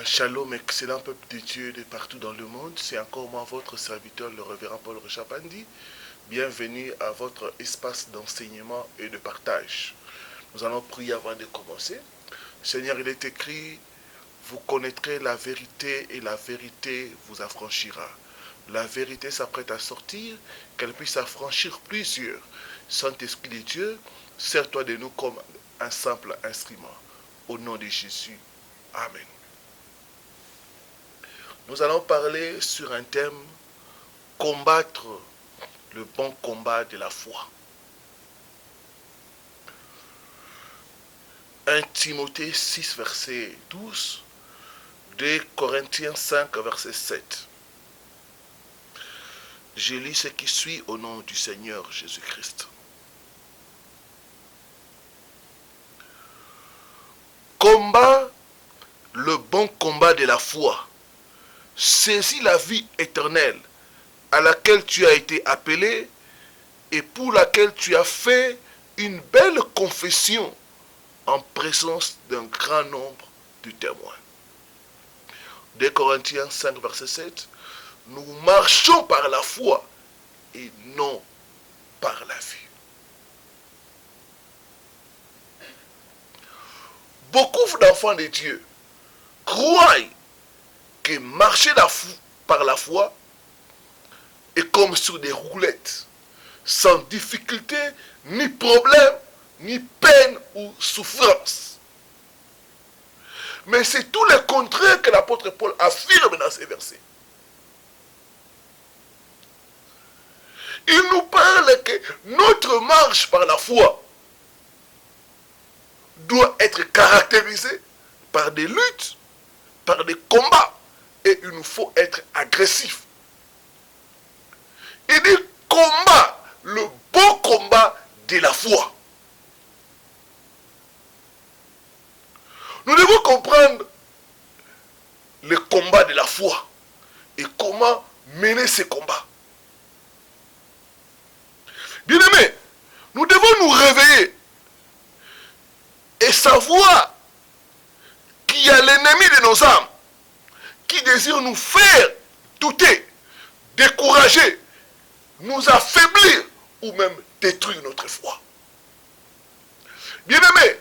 Shalom, excellent peuple de Dieu de partout dans le monde. C'est encore moi, votre serviteur, le révérend Paul Richapandi. Bienvenue à votre espace d'enseignement et de partage. Nous allons prier avant de commencer. Seigneur, il est écrit, vous connaîtrez la vérité et la vérité vous affranchira. La vérité s'apprête à sortir, qu'elle puisse affranchir plusieurs. Saint-Esprit de Dieu, sers-toi de nous comme un simple instrument. Au nom de Jésus. Amen. Nous allons parler sur un thème, combattre le bon combat de la foi. 1 Timothée 6, verset 12, 2 Corinthiens 5, verset 7. Je lis ce qui suit au nom du Seigneur Jésus-Christ. Combat le bon combat de la foi. Saisis la vie éternelle à laquelle tu as été appelé et pour laquelle tu as fait une belle confession en présence d'un grand nombre de témoins. 2 Corinthiens 5, verset 7. Nous marchons par la foi et non par la vue. Beaucoup d'enfants de Dieu croient que marcher par la foi est comme sur des roulettes, sans difficulté, ni problème, ni peine ou souffrance. Mais c'est tout le contraire que l'apôtre Paul affirme dans ces versets. Il nous parle que notre marche par la foi doit être caractérisée par des luttes, par des combats, et il nous faut être agressif. Il dit combat, le bon combat de la foi. Nous devons comprendre le combat de la foi et comment mener ces combats. Bien-aimés, nous devons nous réveiller et savoir qu'il y a l'ennemi de nos âmes qui désire nous faire douter, décourager, nous affaiblir ou même détruire notre foi. Bien-aimés,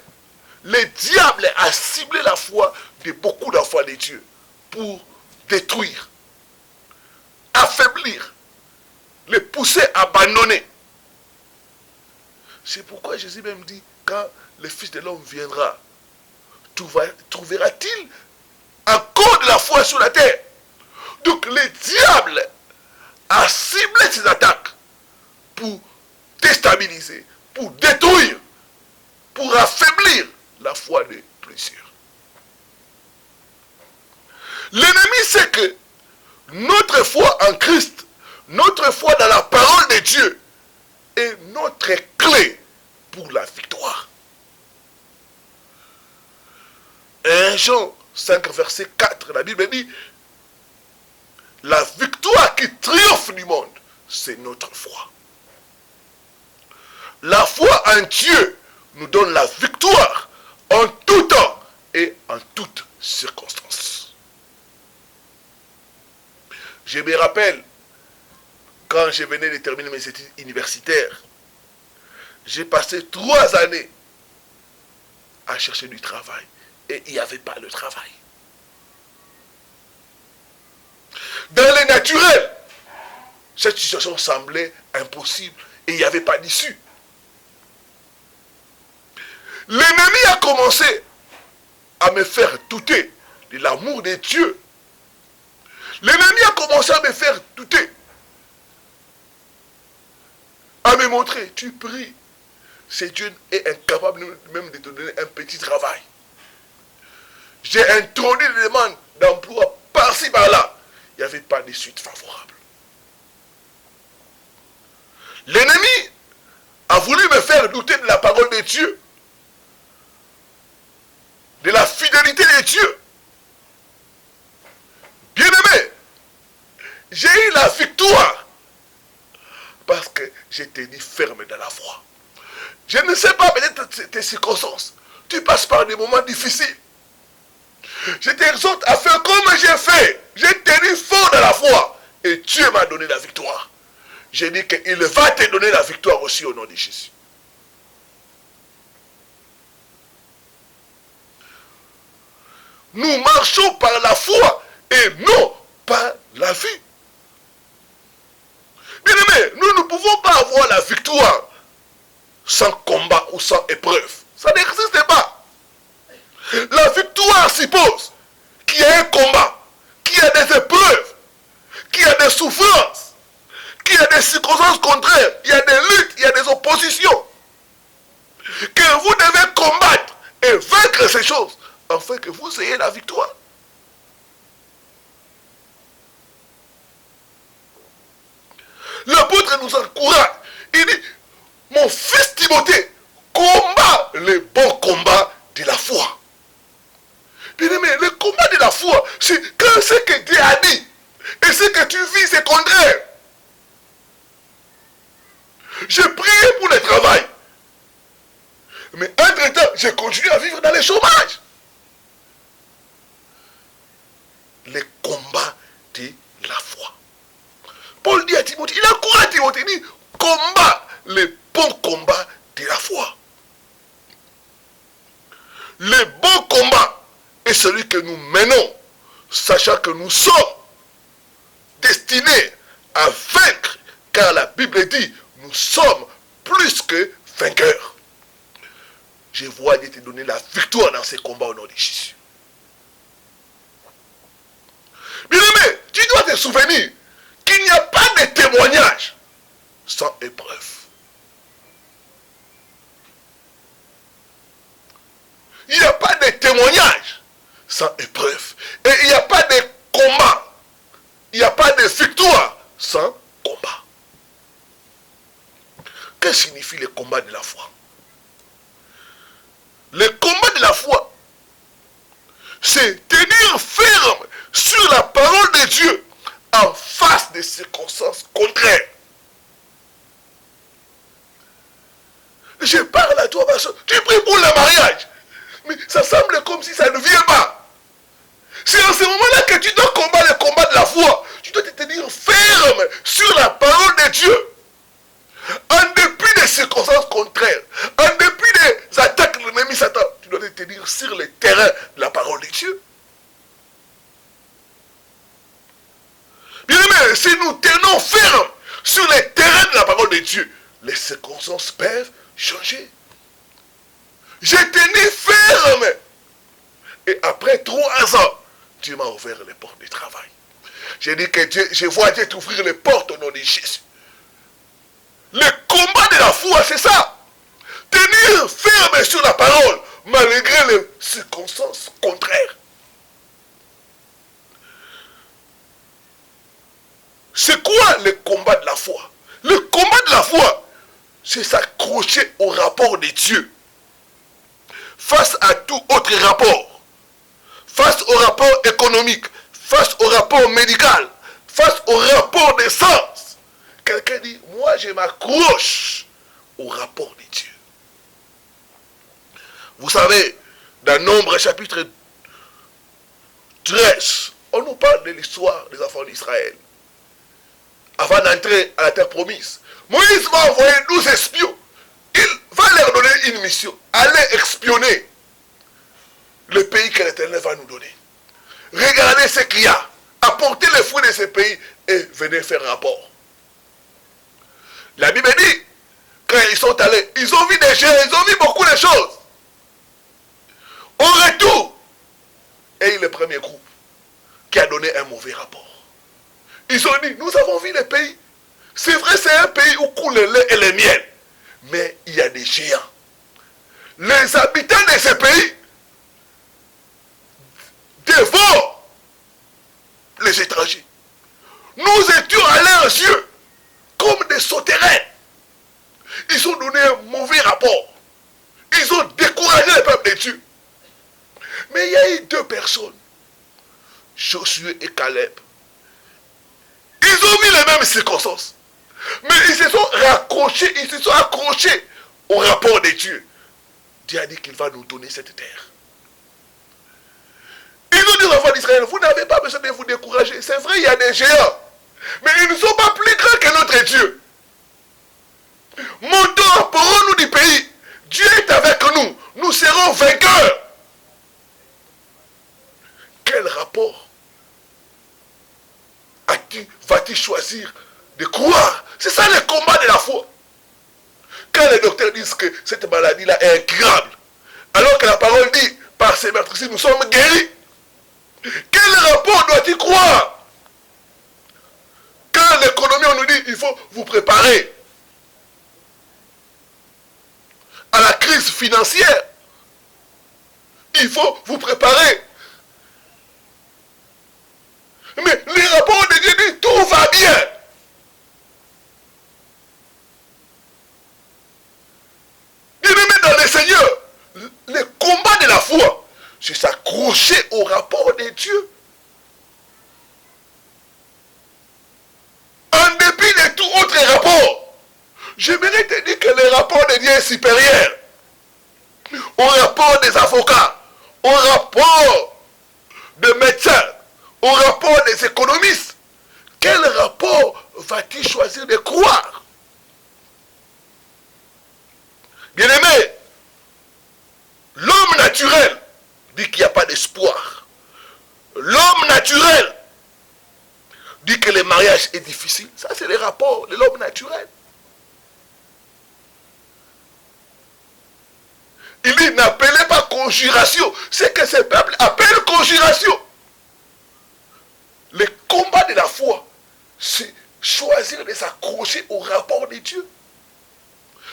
le diable a ciblé la foi de beaucoup d'enfants de Dieu pour détruire, affaiblir, les pousser à abandonner. C'est pourquoi Jésus même dit, quand le Fils de l'homme viendra, trouvera-t-il encore de la foi sur la terre? Donc le diable a ciblé ses attaques pour déstabiliser, pour détruire, pour affaiblir la foi de plusieurs. L'ennemi sait que notre foi en Christ, notre foi dans la parole de Dieu est notre clé pour la victoire. 1 Jean 5, verset 4, la Bible dit, la victoire qui triomphe du monde, c'est notre foi. La foi en Dieu nous donne la victoire en tout temps et en toutes circonstances. Je me rappelle, quand je venais de terminer mes études universitaires, j'ai passé 3 années à chercher du travail. Et il n'y avait pas de travail. Dans le naturel, cette situation semblait impossible et il n'y avait pas d'issue. L'ennemi a commencé à me faire douter de l'amour de Dieu. L'ennemi a commencé à me faire douter. À me montrer, tu pries. Ce Dieu est incapable même de te donner un petit travail. J'ai introduit des demandes d'emploi par-ci, par-là. Il n'y avait pas de suite favorable. L'ennemi a voulu me faire douter de la parole de Dieu, de la fidélité de Dieu. Bien-aimé, j'ai eu la victoire parce que j'ai tenu ferme dans la foi. Je ne sais pas, peut-être tes circonstances. Tu passes par des moments difficiles. Je t'exhorte à faire comme j'ai fait. J'ai tenu fort dans la foi. Et Dieu m'a donné la victoire. J'ai dit qu'il va te donner la victoire aussi au nom de Jésus. Nous marchons par la foi et non par la vue. Bien-aimés, nous ne pouvons pas avoir la victoire sans combat ou sans épreuve. Ça n'existe pas. La victoire suppose qu'il y a un combat, qu'il y a des épreuves, qu'il y a des souffrances, qu'il y a des circonstances contraires, il y a des luttes, il y a des oppositions. Que vous devez combattre et vaincre ces choses afin que vous ayez la victoire. L'apôtre nous encourage. Il dit, mon fils Timothée, combat le bon combat de la foi. Bien-aimé, le combat de la foi, c'est quand ce que Dieu a dit et ce que tu vis, c'est contraire. J'ai prié pour le travail. Mais entre-temps, j'ai continué à vivre dans le chômage. Le combat de la foi. Paul dit à Timothée, il encourage Timothée, il dit, combat le bon combat de la foi. Le bon combat est celui que nous menons, sachant que nous sommes destinés à vaincre, car la Bible dit, nous sommes plus que vainqueurs. Je vois Dieu te donner la victoire dans ces combats au nom de Jésus. Bien-aimé, tu dois te souvenir qu'il n'y a pas de témoignage sans épreuve. Il n'y a pas de témoignage sans épreuve. Et il n'y a pas de combat. Il n'y a pas de victoire sans combat. Que signifie le combat de la foi? Le combat de la foi, c'est tenir ferme sur la parole de Dieu en face des circonstances contraires. Je parle à toi, ma soeur, tu pries pour le mariage, mais ça semble comme si ça ne vient pas. C'est en ce moment-là que tu dois combattre le combat de la foi. Tu dois te tenir ferme sur la parole de Dieu. En dépit des circonstances contraires, en dépit des attaques de l'ennemi Satan, tu dois te tenir sur le terrain de la parole de Dieu. Bien aimé, si nous tenons ferme sur le terrain de la parole de Dieu, les circonstances peuvent changer. J'ai tenu ferme. Et après 3 ans, Dieu m'a ouvert les portes du travail. J'ai dit que Dieu, je vois Dieu t'ouvrir les portes au nom de Jésus. Le combat de la foi, c'est ça. Tenir ferme sur la parole, malgré les circonstances contraires. C'est quoi le combat de la foi? Le combat de la foi, c'est s'accrocher au rapport de Dieu. Face à tout autre rapport. Face au rapport économique. Face au rapport médical. Face au rapport des sens. Quelqu'un dit, moi je m'accroche au rapport de Dieu. Vous savez, dans Nombre chapitre 13, on nous parle de l'histoire des enfants d'Israël. Avant d'entrer à la terre promise, Moïse va envoyer 12 espions. Il va leur donner une mission. Aller espionner le pays que l'Éternel va nous donner. Regardez ce qu'il y a. Apportez les fruits de ce pays et venez faire rapport. La Bible dit, quand ils sont allés, ils ont vu des gens, ils ont vu beaucoup de choses. Au retour, et le premier groupe qui a donné un mauvais rapport. Ils ont dit, nous avons vu le pays. C'est vrai, c'est un pays où coule le lait et le miel. Mais il y a des géants. Les habitants de ce pays dévorent les étrangers. Nous étions à leurs yeux comme des sauterelles. Ils ont donné un mauvais rapport. Ils ont découragé le peuple de Dieu. Mais il y a eu 2 personnes, Josué et Caleb. Ils ont mis les mêmes circonstances. Mais ils se sont raccrochés, ils se sont accrochés au rapport de Dieu. Dieu a dit qu'il va nous donner cette terre. Ils ont dit aux enfants d'Israël, vous n'avez pas besoin de vous décourager. C'est vrai, il y a des géants. Mais ils ne sont pas plus grands que notre Dieu. Montons, emporons-nous du pays. Dieu est avec nous. Nous serons vainqueurs. Quel rapport vas-tu choisir de croire? C'est ça le combat de la foi. Quand les docteurs disent que cette maladie-là est incurable, alors que la parole dit, par ces meurtres-ci, nous sommes guéris. Quel rapport dois-tu croire? Quand l'économie, on nous dit, il faut vous préparer à la crise financière. Il faut vous préparer. Mais les rapports de Dieu disent, tout va bien. Bien-aimé dans le Seigneur, le combat de la foi, c'est s'accrocher au rapport de Dieu. En dépit de tout autre rapport, j'aimerais te dire que le rapport de Dieu est supérieur au rapport des avocats, au rapport des médecins, au rapport des économistes. Quel rapport vas-tu choisir de croire? Bien-aimé, l'homme naturel dit qu'il n'y a pas d'espoir. L'homme naturel dit que le mariage est difficile. Ça, c'est le rapport de l'homme naturel. Il dit, n'appelez pas conjuration. C'est que ce peuple appelle conjuration. Le combat de la foi, c'est choisir de s'accrocher au rapport de Dieu.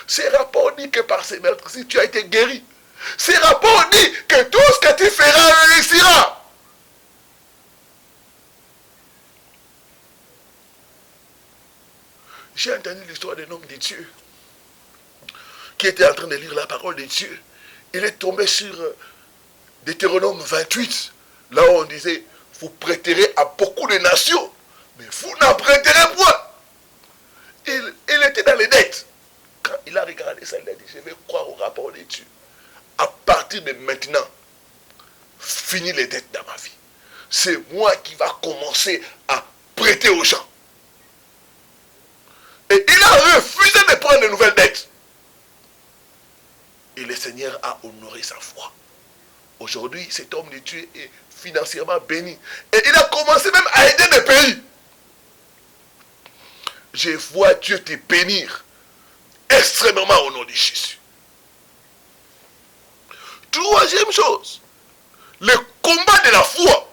Ces rapports disent que par ces meurtres-ci, tu as été guéri. Ces rapports disent que tout ce que tu feras réussira. J'ai entendu l'histoire d'un homme de Dieu qui était en train de lire la parole de Dieu. Il est tombé sur Deutéronome 28, là où on disait, vous prêterez à beaucoup de nations, mais vous n'en prêterez point. Il était dans les dettes. Quand il a regardé ça, il a dit, je vais croire au rapport de Dieu. À partir de maintenant, fini les dettes dans ma vie. C'est moi qui va commencer à prêter aux gens. Et il a refusé de prendre de nouvelles dettes. Et le Seigneur a honoré sa foi. Aujourd'hui, cet homme de Dieu est financièrement béni. Et il a commencé même à aider des pays. Je vois Dieu te bénir extrêmement au nom de Jésus. Troisième chose, le combat de la foi,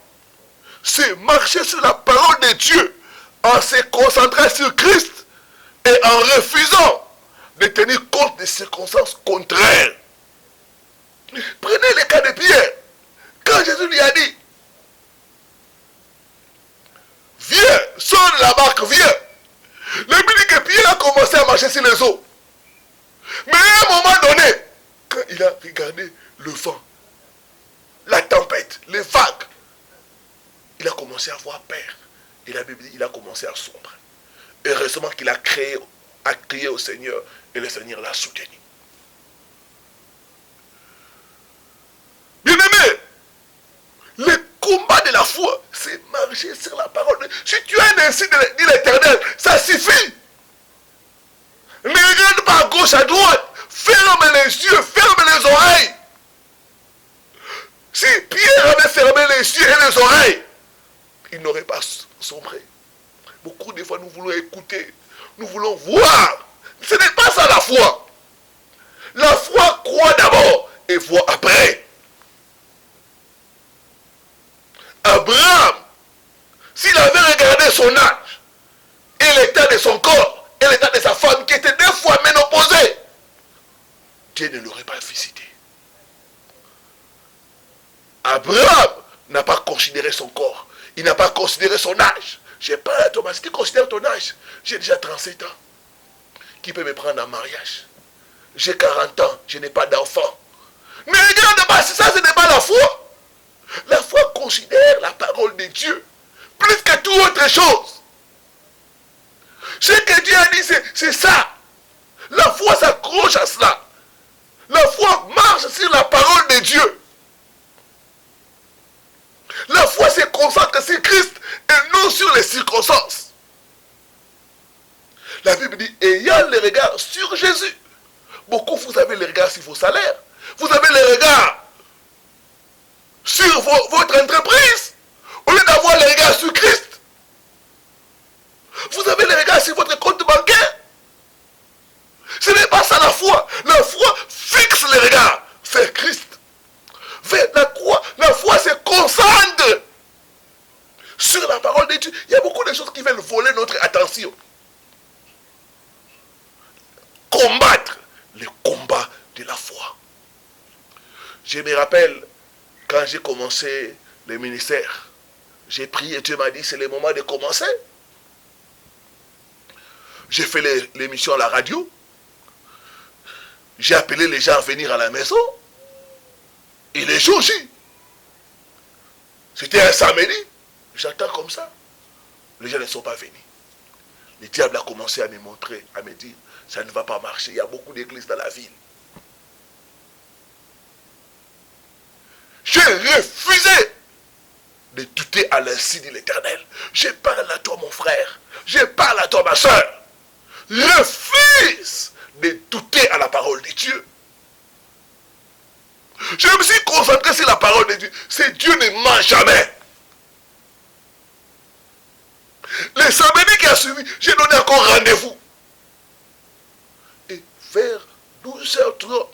c'est marcher sur la parole de Dieu en se concentrant sur Christ et en refusant de tenir compte des circonstances contraires. Prenez le cas de Pierre. Quand Jésus lui a dit, viens, sors de la barque, viens. Le Bible dit que Pierre a commencé à marcher sur les eaux. Mais à un moment donné, quand il a regardé le vent, la tempête, les vagues, il a commencé à avoir peur. Et la Bible dit qu'il a commencé à sombrer. Heureusement qu'il a crié au Seigneur et le Seigneur l'a soutenu. Bien-aimé, le combat de la foi, c'est marcher sur la parole. Si tu as ainsi dit l'Éternel, ça suffit. Ne regarde pas à gauche, à droite. Ferme les yeux, ferme les oreilles. Si Pierre avait fermé les yeux et les oreilles, il n'aurait pas sombré. Beaucoup de fois, nous voulons écouter, nous voulons voir. Ce n'est pas ça la foi. La foi croit d'abord et voit après. Abraham, s'il avait regardé son âge et l'état de son corps et l'état de sa femme qui était 2 fois ménopausée, Dieu ne l'aurait pas visité. Abraham n'a pas considéré son corps. Il n'a pas considéré son âge. J'ai pas à Thomas. Si tu considères ton âge, j'ai déjà 37 ans. Qui peut me prendre en mariage? J'ai 40 ans, je n'ai pas d'enfant. Mais regarde pas, ça ce n'est pas la foi. La foi considère la parole de Dieu plus que toute autre chose. Ce que Dieu a dit, c'est ça. La foi s'accroche à cela. La foi marche sur la parole de Dieu. circonstances. La Bible dit, ayant les regards sur Jésus. Beaucoup, vous avez les regards sur vos salaires. Vous avez les regards sur votre entreprise. Au lieu d'avoir les regards sur Christ. Vous avez les regards sur votre compte bancaire. Ce n'est pas ça la foi. La foi fixe les regards vers Christ. Vers la croix. La foi se concentre sur la parole de Dieu. Il y a beaucoup de choses qui veulent voler notre attention. Combattre le combat de la foi. Je me rappelle quand j'ai commencé le ministère, j'ai prié et Dieu m'a dit c'est le moment de commencer. J'ai fait l'émission à la radio. J'ai appelé les gens à venir à la maison. Et les jours J. C'était un samedi. J'attends comme ça. Les gens ne sont pas venus. Le diable a commencé à me montrer, à me dire, ça ne va pas marcher. Il y a beaucoup d'églises dans la ville. J'ai refusé de douter à l'insu de l'Éternel. Je parle à toi, mon frère. Je parle à toi, ma soeur. Refuse de douter à la parole de Dieu. Je me suis concentré sur la parole de Dieu. C'est Dieu ne ment jamais. Le samedi qui a suivi, j'ai donné encore rendez-vous. Et vers 12h30,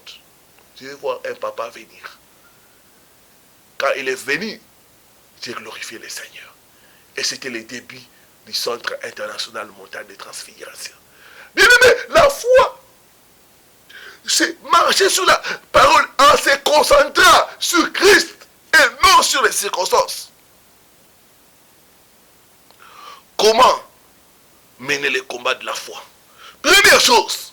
je vais voir un papa venir. Quand il est venu, j'ai glorifié le Seigneur. Et c'était le début du Centre international montagne de transfiguration. Bien aimé, la foi, c'est marcher sur la parole en se concentrant sur Christ et non sur les circonstances. Comment mener le combat de la foi? Première chose,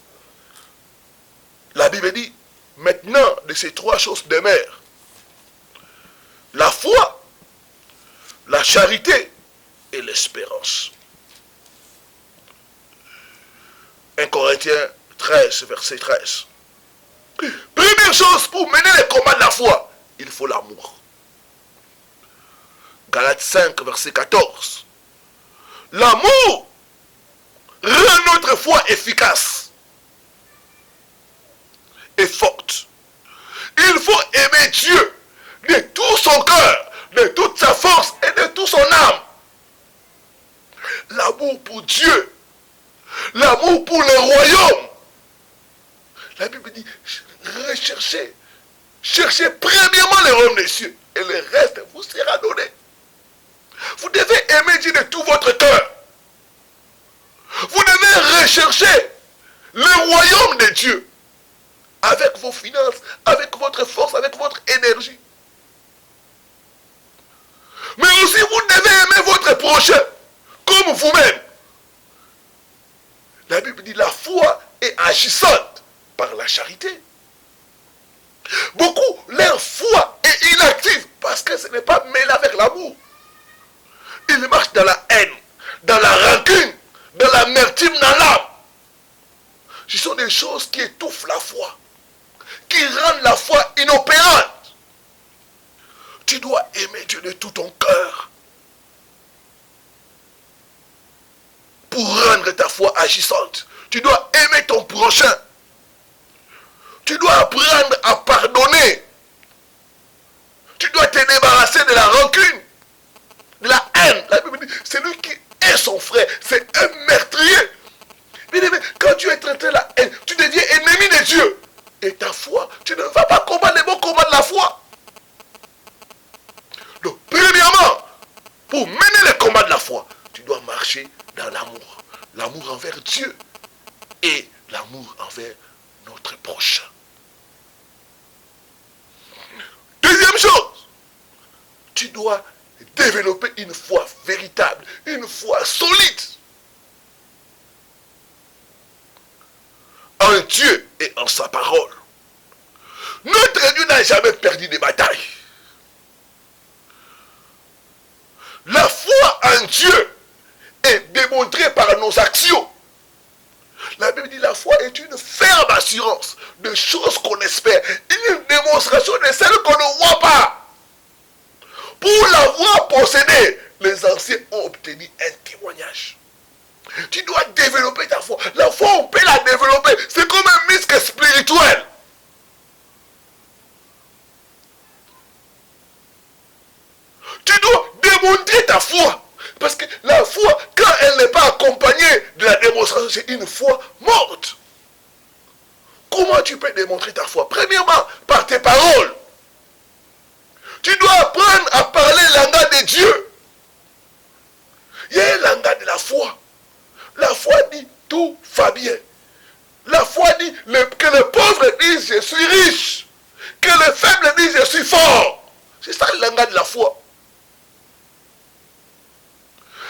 la Bible dit, maintenant de ces trois choses demeurent la foi, la charité et l'espérance. 1 Corinthiens 13, verset 13. Première chose pour mener le combat de la foi, il faut l'amour. Galates 5, verset 14. L'amour rend notre foi efficace et forte. Il faut aimer Dieu de tout son cœur, de toute sa force et de toute son âme. L'amour pour Dieu, l'amour pour le royaume. La Bible dit, recherchez, cherchez premièrement le royaume des cieux et le reste vous sera donné. Vous devez aimer Dieu de tout votre cœur. Vous devez rechercher le royaume de Dieu avec vos finances, avec votre force, avec votre énergie. Mais aussi vous devez aimer votre prochain comme vous-même. La Bible dit la foi est agissante par la charité. Beaucoup, leur foi est inactive parce que ce n'est pas mêlé avec l'amour. Ils marchent dans la haine, dans la rancune, dans l'amertume, dans l'âme. Ce sont des choses qui étouffent la foi, qui rendent la foi inopérante. Tu dois aimer Dieu de tout ton cœur pour rendre ta foi agissante. Tu dois aimer ton prochain. Tu dois apprendre à pardonner. Tu dois te débarrasser de la rancune, de la haine. La Bible dit, c'est lui qui est son frère. C'est un meurtrier. Mais quand tu es traité de la haine, tu deviens ennemi de Dieu. Et ta foi, tu ne vas pas combattre les bons combats de la foi. Donc, premièrement, pour mener le combat de la foi, tu dois marcher dans l'amour. L'amour envers Dieu et l'amour envers notre prochain. Deuxième chose, tu dois développer une foi véritable, une foi solide en Dieu et en sa parole. Notre Dieu n'a jamais perdu de bataille. La foi en Dieu est démontrée par nos actions. La Bible dit la foi est une ferme assurance de choses qu'on espère, une démonstration de celles qu'on ne voit pas. Pour l'avoir possédée, les anciens ont obtenu un témoignage. Tu dois développer ta foi. La foi, on peut la développer. C'est comme un muscle spirituel. Tu dois démontrer ta foi. Parce que la foi, quand elle n'est pas accompagnée de la démonstration, c'est une foi morte. Comment tu peux démontrer ta foi? Premièrement, par tes paroles. Tu dois apprendre à parler le langage de Dieu. Il y a un langage de la foi. La foi dit tout va bien. La foi dit que le pauvre dise je suis riche. Que le faible dise je suis fort. C'est ça le langage de la foi.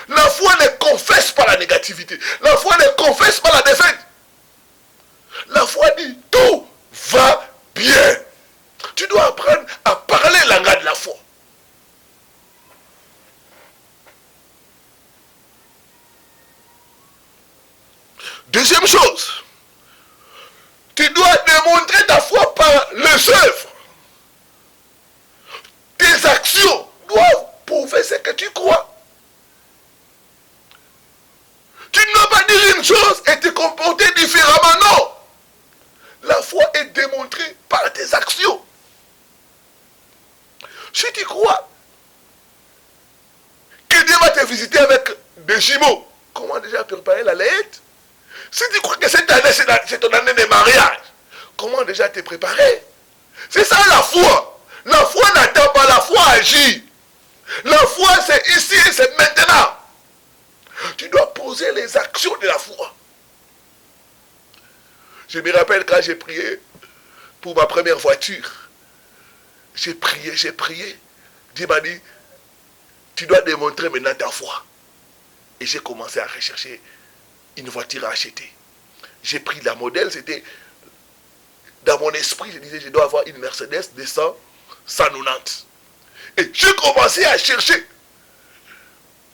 La foi ne confesse pas la négativité. La foi ne confesse pas la défaite. La foi dit tout va bien. Tu dois apprendre à parler le langage de la foi. Deuxième chose, tu dois démontrer ta foi par les œuvres. Tes actions doivent prouver ce que tu crois. Tu ne dois pas dire une chose et te comporter différemment, non. La foi est démontrée par tes actions. Si tu crois que Dieu va te visiter avec des jumeaux, comment déjà préparer la lettre? Si tu crois que cette année, c'est ton année de mariage, comment déjà te préparer? C'est ça la foi. La foi n'attend pas, la foi agit. La foi, c'est ici et c'est maintenant. Tu dois poser les actions de la foi. Je me rappelle quand j'ai prié pour ma première voiture. J'ai prié. Dieu m'a dit, tu dois démontrer maintenant ta foi. Et j'ai commencé à rechercher une voiture à acheter. J'ai pris la modèle, c'était dans mon esprit, je disais, je dois avoir une Mercedes 190. Et j'ai commencé à chercher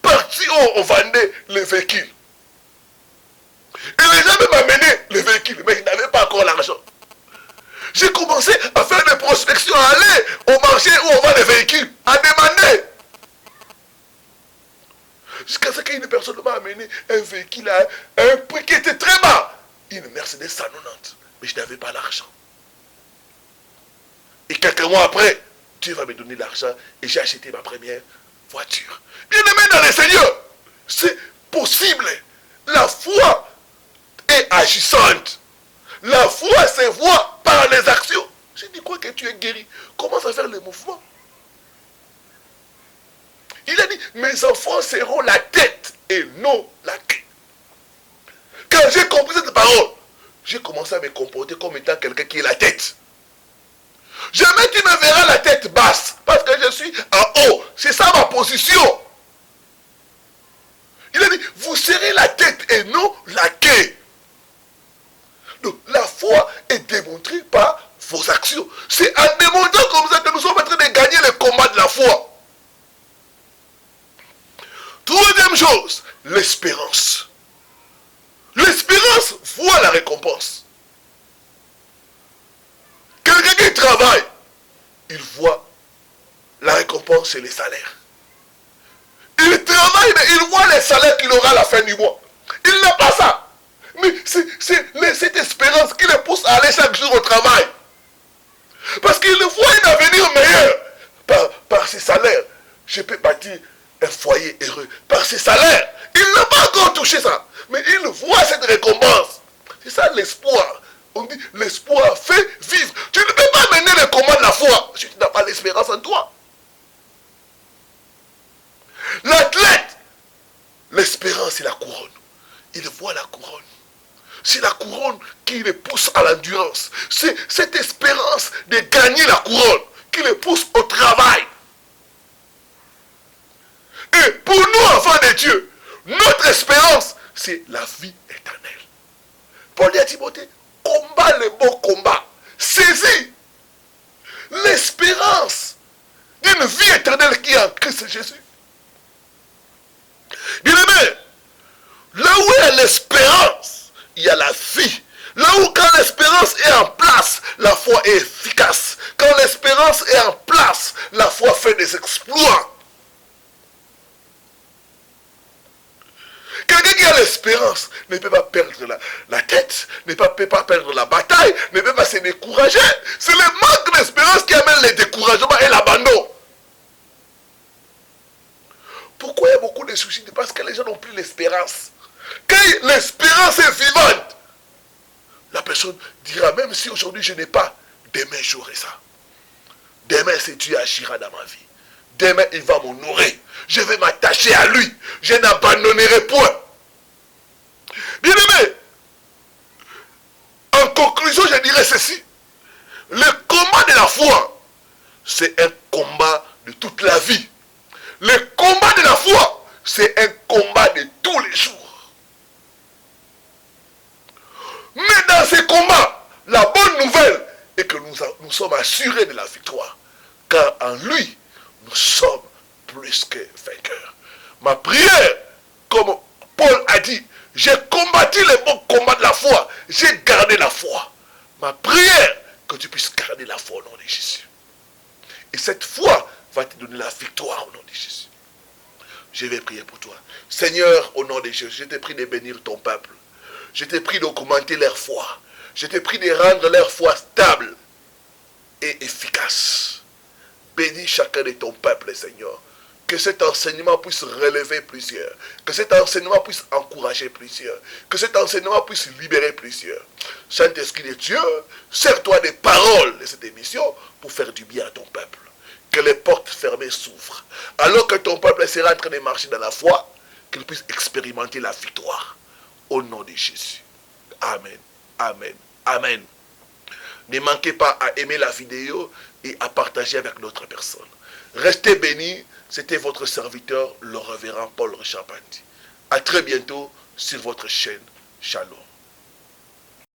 partout où on vendait les véhicules. Et les gens m'amenaient les véhicules, mais ils n'avaient pas encore l'argent. J'ai commencé à faire des prospections, à aller au marché où on vend les véhicules, à demander. Jusqu'à ce qu'une personne m'a amené un véhicule à un prix qui était très bas. Une Mercedes 190. Mais je n'avais pas l'argent. Et quelques mois après, Dieu va me donner l'argent et j'ai acheté ma première voiture. Bien aimé dans le Seigneur, c'est possible. La foi est agissante. La foi se voit par les actions. Je dis quoi que tu es guéri. Commence à faire les mouvements. Il a dit, mes enfants seront la tête et non la queue. Quand j'ai compris cette parole, j'ai commencé à me comporter comme étant quelqu'un qui est la tête. Jamais tu me verras la tête basse, parce que je suis en haut. C'est ça ma position. Il a dit, vous serez la tête et non la queue. Donc la foi est démontrée par vos actions. C'est en démontrant comme ça que nous sommes en train de gagner le combat de la foi. Troisième chose, l'espérance. L'espérance voit la récompense. Quelqu'un qui travaille, il voit la récompense et les salaires. Il travaille, mais il voit les salaires qu'il aura à la fin du mois. Il n'a pas ça. Mais c'est cette espérance qui le pousse à aller chaque jour au travail. Parce qu'il voit un avenir meilleur. Par ses salaires, je peux bâtir un foyer heureux. Par ses salaires, il n'a pas encore touché ça. Mais il voit cette récompense. C'est ça l'espoir. On dit l'espoir fait vivre. Tu ne peux pas mener le combat de la foi si tu n'as pas l'espérance en toi. L'athlète, l'espérance c'est la couronne. Il voit la couronne. C'est la couronne qui le pousse à l'endurance. C'est cette espérance de gagner la couronne qui le pousse au travail. Et pour nous, enfants de Dieu, notre espérance, c'est la vie éternelle. Paul dit à Timothée, combat le bon combat. Saisis l'espérance d'une vie éternelle qui est en Christ Jésus. Bien-aimé, là où il y a l'espérance, il y a la vie. Là où quand l'espérance est en place, la foi est efficace. Quand l'espérance est en place, la foi fait des exploits. l'espérance, ne peut pas perdre la tête, ne peut pas perdre la bataille, ne peut pas se décourager. C'est le manque d'espérance qui amène le découragement et l'abandon. Pourquoi il y a beaucoup de suicides? Parce que les gens n'ont plus l'espérance. Quand l'espérance est vivante, la personne dira, même si aujourd'hui je n'ai pas, demain j'aurai ça. Demain c'est Dieu agira dans ma vie. Demain il va m'honorer. Je vais m'attacher à lui. Je n'abandonnerai point. Bien aimé, en conclusion je dirais ceci. Le combat de la foi, c'est un combat de toute la vie. Le combat de la foi, c'est un combat de tous les jours. Mais dans ces combats, la bonne nouvelle est que nous sommes assurés de la victoire. Car en lui, nous sommes plus que vainqueurs. Ma prière, comme Paul a dit, j'ai combattu le bon combat de la foi. J'ai gardé la foi. Ma prière, que tu puisses garder la foi au nom de Jésus. Et cette foi va te donner la victoire au nom de Jésus. Je vais prier pour toi. Seigneur, au nom de Jésus, je te prie de bénir ton peuple. Je te prie d'augmenter leur foi. Je te prie de rendre leur foi stable et efficace. Bénis chacun de ton peuple, Seigneur. Que cet enseignement puisse relever plusieurs. Que cet enseignement puisse encourager plusieurs. Que cet enseignement puisse libérer plusieurs. Saint-Esprit de Dieu, sers-toi des paroles de cette émission pour faire du bien à ton peuple. Que les portes fermées s'ouvrent. Alors que ton peuple sera en train de marcher dans la foi, qu'il puisse expérimenter la victoire. Au nom de Jésus. Amen. Amen. Amen. Ne manquez pas à aimer la vidéo et à partager avec d'autres personnes. Restez bénis. C'était votre serviteur, le révérend Paul Richard Pandi. À très bientôt sur votre chaîne. Shalom.